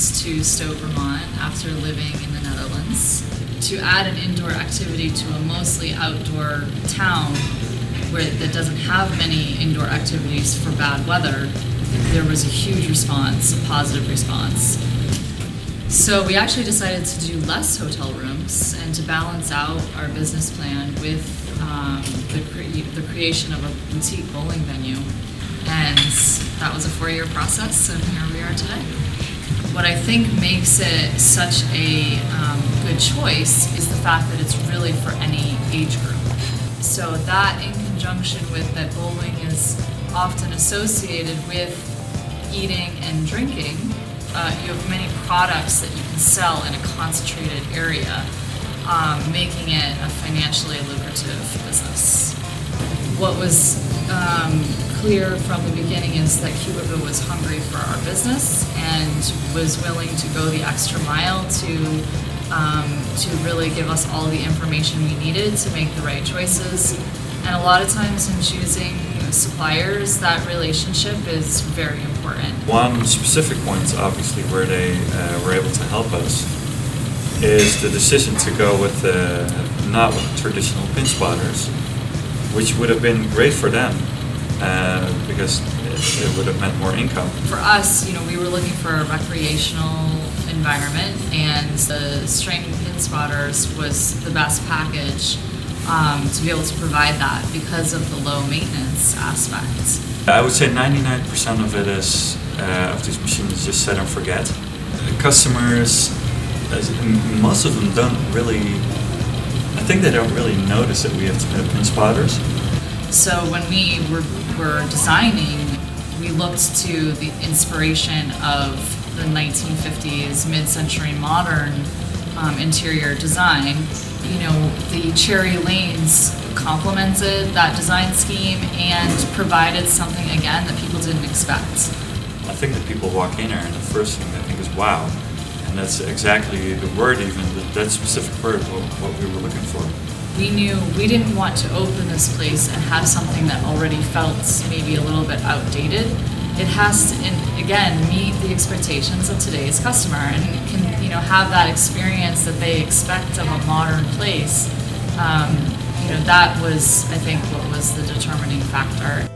to Stowe, Vermont after living in the Netherlands. To add an indoor activity to a mostly outdoor town that doesn't have many indoor activities for bad weather, there was a huge response, a positive response. So we actually decided to do less hotel rooms and to balance out our business plan with the creation of a boutique bowling venue. And that was a 4-year process, and here we are today. What I think makes it such a good choice is the fact that it's really for any age group. So that, in conjunction with that bowling is often associated with eating and drinking, you have many products that you can sell in a concentrated area, making it a financially lucrative business. What was clear from the beginning is that Qubica was hungry for our business and was willing to go the extra mile to really give us all the information we needed to make the right choices. And a lot of times in choosing suppliers, that relationship is very important. One specific point, obviously, where they were able to help us is the decision to go with not with traditional Pinspotters, which would have been great for them because it would have meant more income. For us, we were looking for a recreational environment, and the String Pinspotters was the best package to be able to provide that because of the low maintenance aspect. I would say 99% of it is of these machines is just set and forget. Customers, most of them don't really. I think they don't really notice that we have Pinspotters. So when we were designing, we looked to the inspiration of the 1950s mid-century modern interior design. The cherry lanes complemented that design scheme and provided something, again, that people didn't expect. I think that people walk in there and the first thing they think is wow. And that's exactly the word, even that specific word, what we were looking for. We knew we didn't want to open this place and have something that already felt maybe a little bit outdated. It has to, again, meet the expectations of today's customer and can, have that experience that they expect of a modern place. That was, I think, what was the determining factor.